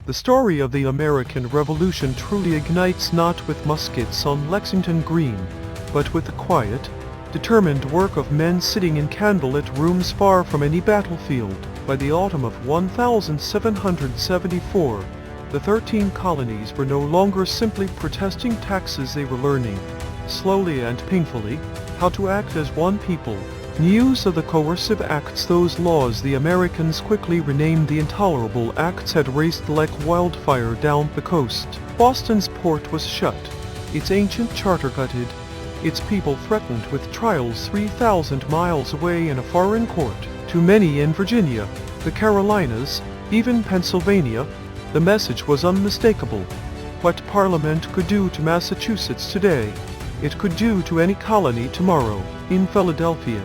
The story of the American Revolution truly ignites not with muskets on Lexington Green, but with the quiet, determined work of men sitting in candlelit rooms far from any battlefield. By the autumn of 1774, the 13 colonies were no longer simply protesting taxes, they were learning, slowly and painfully, how to act as one people. News of the coercive acts, those laws the Americans quickly renamed the intolerable acts, had raced like wildfire down the coast. Boston's port was shut, its ancient charter gutted, its people threatened with trials 3,000 miles away in a foreign court. To many in Virginia, the Carolinas, even Pennsylvania, the message was unmistakable. What Parliament could do to Massachusetts today, it could do to any colony tomorrow. In Philadelphia,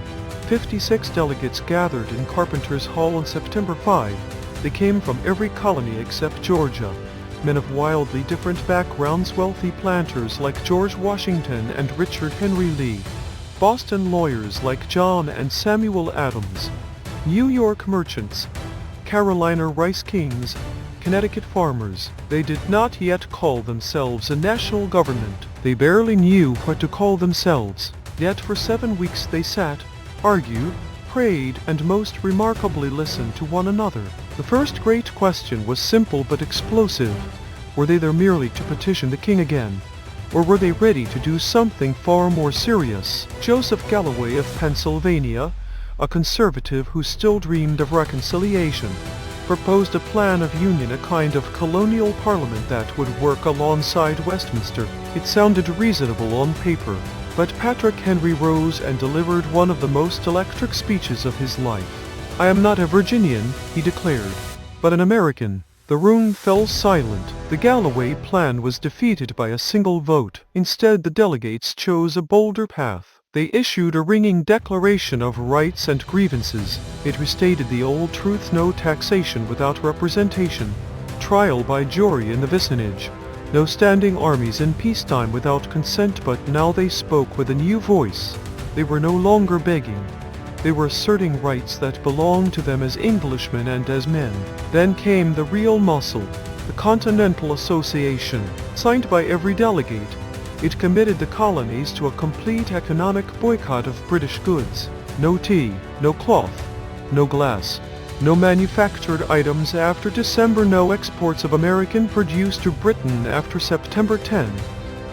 56 delegates gathered in Carpenter's Hall on September 5. They came from every colony except Georgia, men of wildly different backgrounds, wealthy planters like George Washington and Richard Henry Lee, Boston lawyers like John and Samuel Adams, New York merchants, Carolina rice kings, Connecticut farmers. They did not yet call themselves a national government. They barely knew what to call themselves. Yet for 7 weeks they sat, argued, prayed, and most remarkably listened to one another. The first great question was simple but explosive. Were they there merely to petition the king again? Or were they ready to do something far more serious? Joseph Galloway of Pennsylvania, a conservative who still dreamed of reconciliation, proposed a plan of union, a kind of colonial parliament that would work alongside Westminster. It sounded reasonable on paper, but Patrick Henry rose and delivered one of the most electric speeches of his life. "I am not a Virginian," he declared, "but an American." The room fell silent. The Galloway plan was defeated by a single vote. Instead, the delegates chose a bolder path. They issued a ringing declaration of rights and grievances. It restated the old truth: no taxation without representation, trial by jury in the vicinage, no standing armies in peacetime without consent. But now they spoke with a new voice. They were no longer begging. They were asserting rights that belonged to them as Englishmen and as men. Then came the real muscle, the Continental Association, signed by every delegate. It committed the colonies to a complete economic boycott of British goods. No tea, no cloth, no glass, no manufactured items after December, no exports of American produce to Britain after September 10.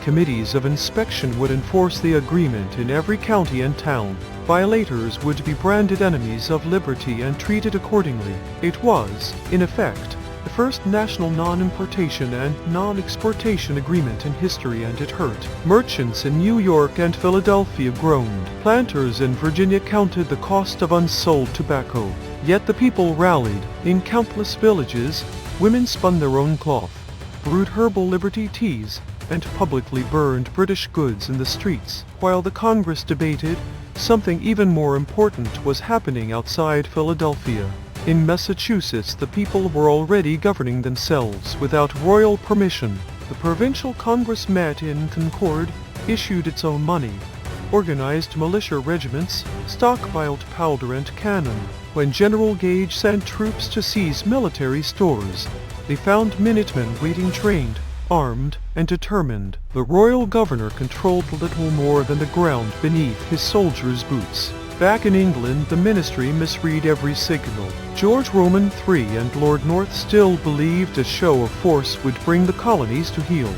Committees of inspection would enforce the agreement in every county and town. Violators would be branded enemies of liberty and treated accordingly. It was, in effect, the first national non-importation and non-exportation agreement in history, and it hurt. Merchants in New York and Philadelphia groaned. Planters in Virginia counted the cost of unsold tobacco. Yet the people rallied. In countless villages, women spun their own cloth, brewed herbal liberty teas, and publicly burned British goods in the streets. While the Congress debated, something even more important was happening outside Philadelphia. In Massachusetts, the people were already governing themselves without royal permission. The provincial Congress met in Concord, issued its own money, organized militia regiments, stockpiled powder and cannon. When General Gage sent troops to seize military stores, they found Minutemen waiting, trained, armed, and determined. The royal governor controlled little more than the ground beneath his soldiers' boots. Back in England, the ministry misread every signal. George Roman III and Lord North still believed a show of force would bring the colonies to heel.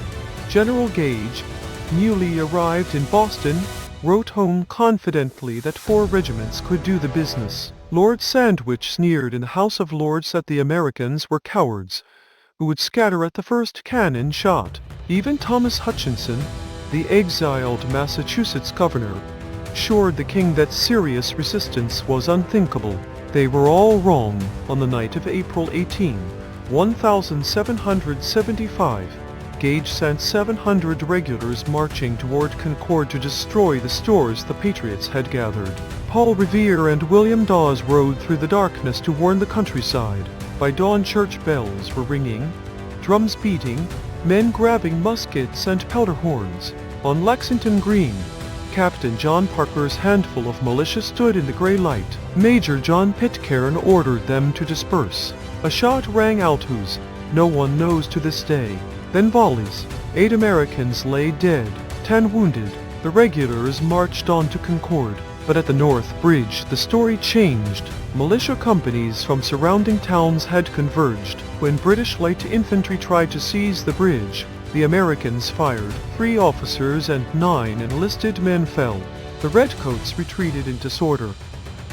General Gage, newly arrived in Boston, wrote home confidently that 4 regiments could do the business. Lord Sandwich sneered in the House of Lords that the Americans were cowards, who would scatter at the first cannon shot. Even Thomas Hutchinson, the exiled Massachusetts governor, assured the king that serious resistance was unthinkable. They were all wrong. On the night of April 18, 1775, Gage sent 700 regulars marching toward Concord to destroy the stores the Patriots had gathered. Paul Revere and William Dawes rode through the darkness to warn the countryside. By dawn, church bells were ringing, drums beating, men grabbing muskets and powder horns. On Lexington Green, Captain John Parker's handful of militia stood in the gray light. Major John Pitcairn ordered them to disperse. A shot rang out whose No one knows to this day. Then volleys. 8 Americans lay dead, 10 wounded. The regulars marched on to Concord. But at the North Bridge the story changed. Militia companies from surrounding towns had converged. When British light infantry tried to seize the bridge, the Americans fired. 3 officers and 9 enlisted men fell. The Redcoats retreated in disorder,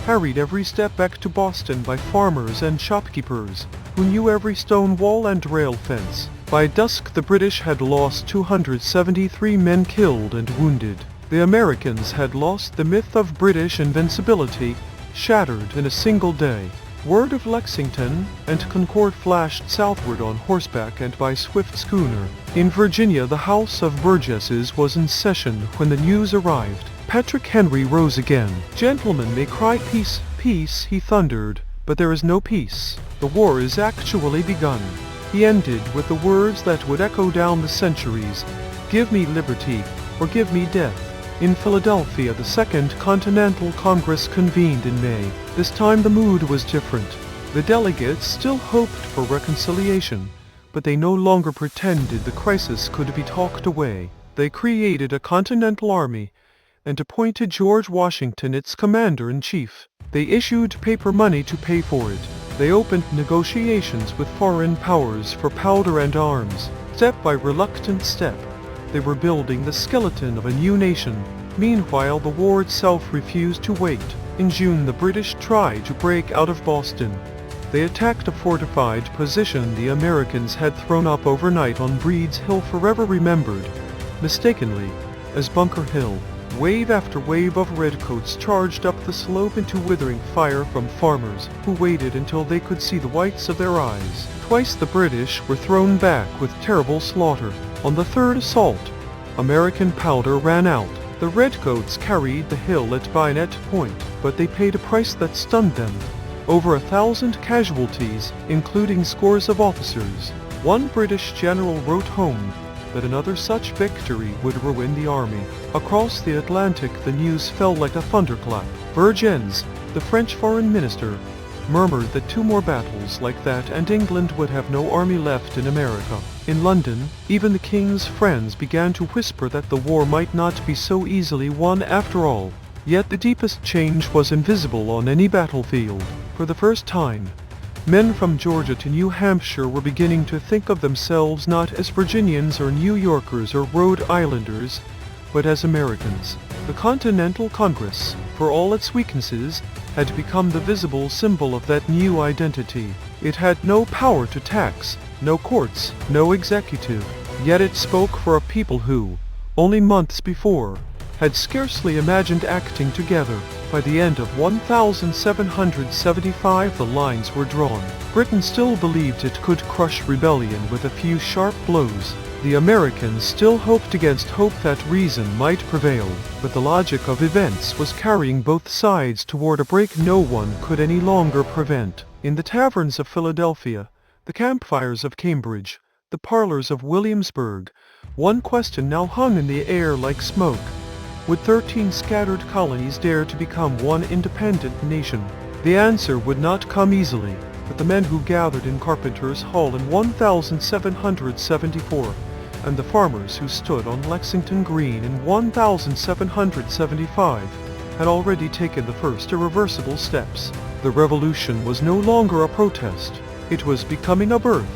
harried every step back to Boston by farmers and shopkeepers, who knew every stone wall and rail fence. By dusk the British had lost 273 men killed and wounded. The Americans had lost the myth of British invincibility, shattered in a single day. Word of Lexington and Concord flashed southward on horseback and by swift schooner. In Virginia the House of Burgesses was in session when the news arrived. Patrick Henry rose again. "Gentlemen may cry peace, peace," he thundered, "but there is no peace. The war is actually begun." He ended with the words that would echo down the centuries, "Give me liberty, or give me death." In Philadelphia the Second Continental Congress convened in May. This time the mood was different. The delegates still hoped for reconciliation, but they no longer pretended the crisis could be talked away. They created a Continental Army and appointed George Washington its commander-in-chief. They issued paper money to pay for it. They opened negotiations with foreign powers for powder and arms. Step by reluctant step, they were building the skeleton of a new nation. Meanwhile, the war itself refused to wait. In June, the British tried to break out of Boston. They attacked a fortified position the Americans had thrown up overnight on Breed's Hill, forever remembered, mistakenly, as Bunker Hill. Wave after wave of redcoats charged up the slope into withering fire from farmers, who waited until they could see the whites of their eyes. Twice the British were thrown back with terrible slaughter. On the third assault, American powder ran out. The redcoats carried the hill at bayonet point, but they paid a price that stunned them. Over 1,000 casualties, including scores of officers. One British general wrote home that another such victory would ruin the army. Across the Atlantic the news fell like a thunderclap. Vergennes, the French foreign minister, murmured that 2 more battles like that and England would have no army left in America. In London, even the king's friends began to whisper that the war might not be so easily won after all. Yet the deepest change was invisible on any battlefield. For the first time, men from Georgia to New Hampshire were beginning to think of themselves not as Virginians or New Yorkers or Rhode Islanders, but as Americans. The Continental Congress, for all its weaknesses, had become the visible symbol of that new identity. It had no power to tax, no courts, no executive, yet it spoke for a people who, only months before, had scarcely imagined acting together. By the end of 1775 the lines were drawn. Britain still believed it could crush rebellion with a few sharp blows. The Americans still hoped against hope that reason might prevail, but the logic of events was carrying both sides toward a break no one could any longer prevent. In the taverns of Philadelphia, the campfires of Cambridge, the parlors of Williamsburg, one question now hung in the air like smoke. Would 13 scattered colonies dare to become one independent nation? The answer would not come easily, but the men who gathered in Carpenter's Hall in 1774, and the farmers who stood on Lexington Green in 1775, had already taken the first irreversible steps. The revolution was no longer a protest. It was becoming a birth.